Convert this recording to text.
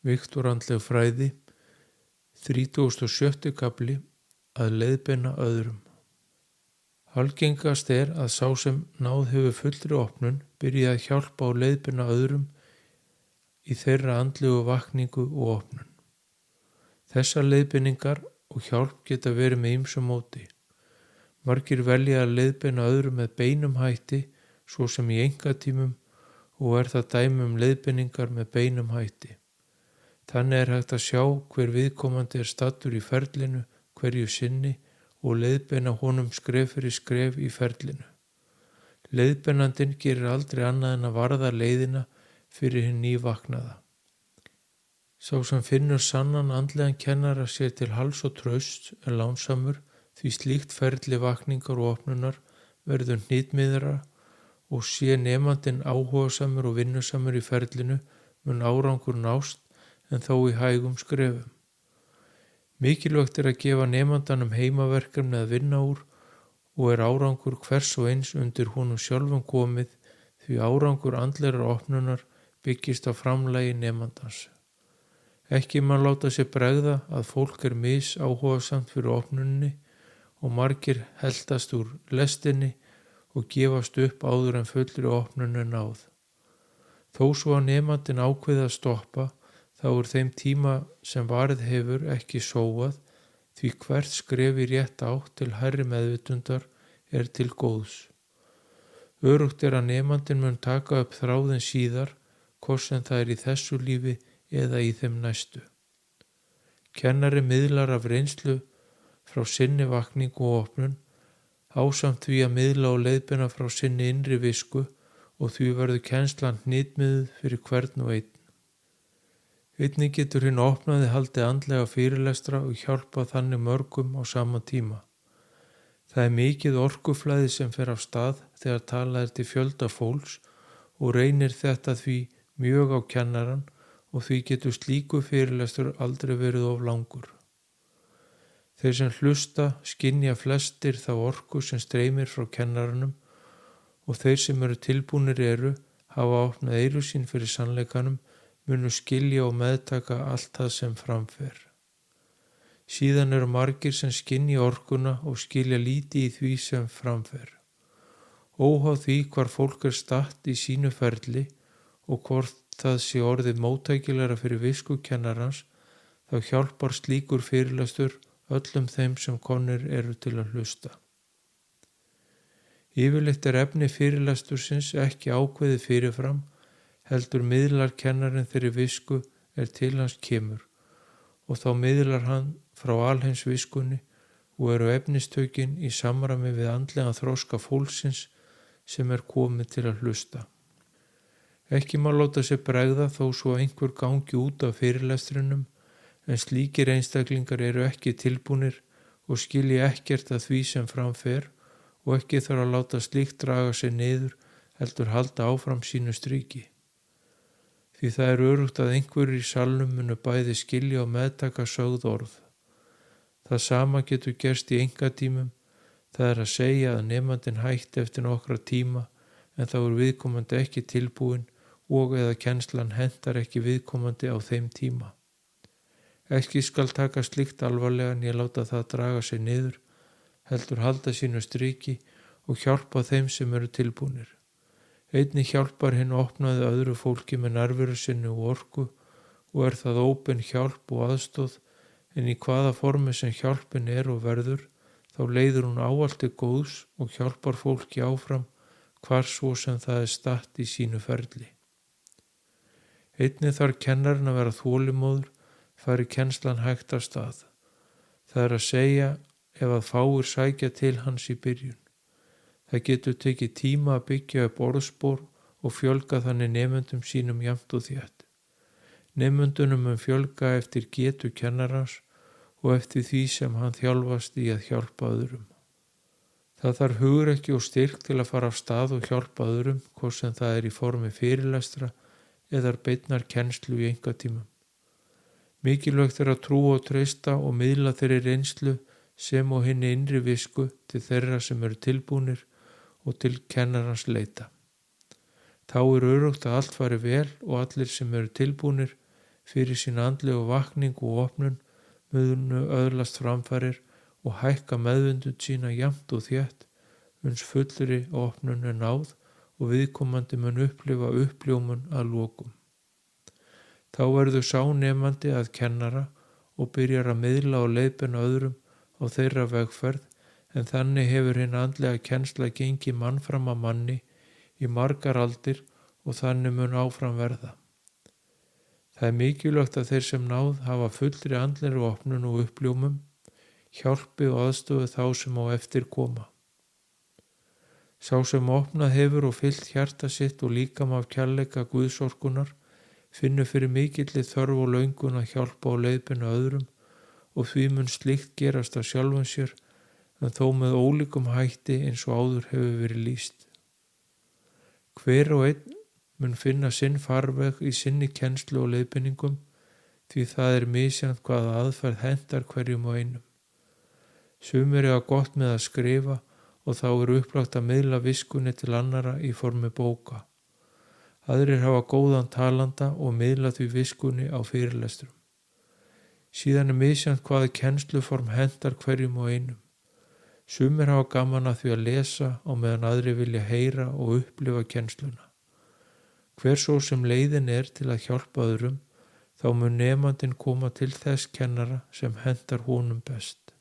Viktorandleg fræði, 37. kafli, að leiðbeina öðrum. Algengast að sá sem náð hefur fullri opnun byrji að hjálpa og leiðbeina öðrum í þeirra andlegu vakningu og opnun. Þessar leiðbeiningar og hjálp geta verið með ýmsu móti. Margir velja að leiðbeina öðrum með beinum hætti, svo sem í einkatímum, og það dæmi leiðbeiningar með beinum hætti. Þannig hægt að sjá hver viðkomandi staddur í ferlinu hverju sinni og leiðbeina honum skref fyrir skref í ferlinu. Leiðbeinandinn gerir aldrei annað en að varða leiðina fyrir hinn nývaknaða. Sá sem finnur sannan andlegan kennara sér til hals og trausts er lánsamur, því slíkt ferli vakningar og opnunar verður hnitmiðara, og sé nemandinn áhugasamur og vinnusamur í ferlinu mun árangur nást en þó í hægum skrefum. Mikilvægt að gefa nemandanum heimaverkefni að vinna úr og árangur hvers og eins undir honum sjálfum komið, því árangur andlegrar opnunar byggist á framlagi nemandans. Ekki má láta sér bregða að fólk misáhugasamt fyrir opnuninni og margir heltast úr lestinni og gefast upp áður en fullri opnun náð. Þó svo að nemandinn ákveði að stoppa, þá þeim tíma sem varð hefur ekki sóað, því hvert skref í rétt átt til hærri meðvitundar til góðs. Öruggt að nemandinn mun taka upp þráðinn síðar, hvort sem það í þessu lífi eða í þeim næstu. Kennari miðlar af reynslu frá sinni vakningu og opnun, ásamt því að miðla og leiðbeina frá sinni innri visku, og því verður kennslan hnitmiðuð fyrir hvern og einn. Einnig getur hinn opnaði haldið andlega fyrirlestra og hjálpa þannig mörgum á sama tíma. Það mikið orkuflæði sem fer af stað þegar talað til fjölda fólks og reynir þetta því mjög á kennaran, og því getur slíku fyrirlestur aldrei verið of langur. Þeir sem hlusta skynja flestir þá orku sem streymir frá kennaranum, og þeir sem tilbúnir hafa opnað eyru sín fyrir sannleikanum, munu skilja og meðtaka allt það sem framfer. Síðan margir sem skynja orkuna og skilja lítið í því sem framfer. Óháð því hvar fólk statt í sínu ferli og hvort það sé orðið móttækilegra fyrir visku kennarans, þá hjálpar slíkur fyrirlestur öllum þeim sem komnir til að hlusta. Yfirleitt efni fyrirlestursins ekki ákveðið fyrirfram, heldur miðlar kennarinn þeirri visku til hans kemur, og þá miðlar hann frá alheims viskunni og efnistökin í samræmi við andlegan þroska fólksins sem komið til að hlusta. Ekki má láta sér bregða þó svo einhver gangi út af fyrirlestrinum, en slíkir einstaklingar ekki tilbúnir og skilja ekkert af því sem framfer, og ekki þarf að láta slíkt draga sig niður, heldur halda áfram sínu stríki. Því það öruggt að einhverjir í salnum munu bæði skilja og meðtaka sögð orð. Það sama getur gerst í einkatímum, það að segja að nemandinn hætti eftir nokkra tíma, en þá viðkomandi ekki tilbúin og eða kennslan hentar ekki viðkomandi á þeim tíma. Ekki skal taka slíkt alvarlega né láta það draga sig niður, heldur halda sínu striki og hjálpa þeim sem tilbúnir. Einnig hjálpar hinn opnaði öðru fólki með nærveru sinni og orku, og það óbein hjálp og aðstóð, en í hvaða formi sem hjálpin og verður, þá leiður hún ávallt til góðs og hjálpar fólki áfram hvar svo sem það statt í sínu ferli. Einnig þarf kennarinn að vera þolinmóður, fari kennslan hægt af stað. Það að segja ef að fáir sækja til hans í byrjun. Það getur tekið tíma að byggja upp orðspor og fjölga þannig nemendum sínum jafnt og þétt. Nemendunum fjölga eftir getu kennarans og eftir því sem hann þjálfast í að hjálpa öðrum. Það þarf hugrekki og styrk til að fara af stað og hjálpa öðrum, hvort sem það í formi fyrirlestra eða beinnar kennslu í einkatímum. Mikilvægt að trúa og treysta og miðla þeirri reynslu sem og hinni innri visku til þeirra sem tilbúnir og til kennarans leita. Þá öruggt að allt fari vel og allir sem tilbúnir fyrir sín andlegu vakningu og opnun munu öðlast framfarir og hækka meðvindund sína jafnt og þétt uns fullri opnun er náð og viðkomandi mun upplifa uppljómun að lokum. Þá verður sá nemandi að kennara og byrjar að miðla og leiðbeina öðrum á þeirra vegferð, en þannig hefur hinn andlega kennsla gengið mann fram að manni í margar aldir og þannig mun áfram verða. Það er mikilvægt að þeir sem náð hafa fullri andlegri opnun og uppljómum hjálpi og aðstofi þá sem á eftir koma. Sá sem opnað hefur og fyllt hjarta sitt og líkama af kærleika Guðsorkunar finnur fyrir mikilli þörf og löngun að hjálpa og leiðbeina öðrum og því mun slíkt gerast af sjálfum sér, en þó með ólíkum hætti eins og áður hefur verið lýst. Hver og einn mun finna sinn farveg í sinni kennslu og leiðbeiningum, því það er misjafnt hvaða aðferð hentar hverjum og einum. Sumir eiga gott með að skrifa og þá er upplagt að miðla viskunni til annara í formi bóka. Aðrir hafa góðan talanda og miðla því viskunni á fyrirlestrum. Síðan er misjafnt hvaða kennsluform hentar hverjum og einum. Sumir hafa gaman að því að lesa á meðan aðrir vilja heyra og upplifa kennsluna. Hver svo sem leiðin er til að hjálpa öðrum, þá mun nemandinn koma til þess kennara sem hentar honum best.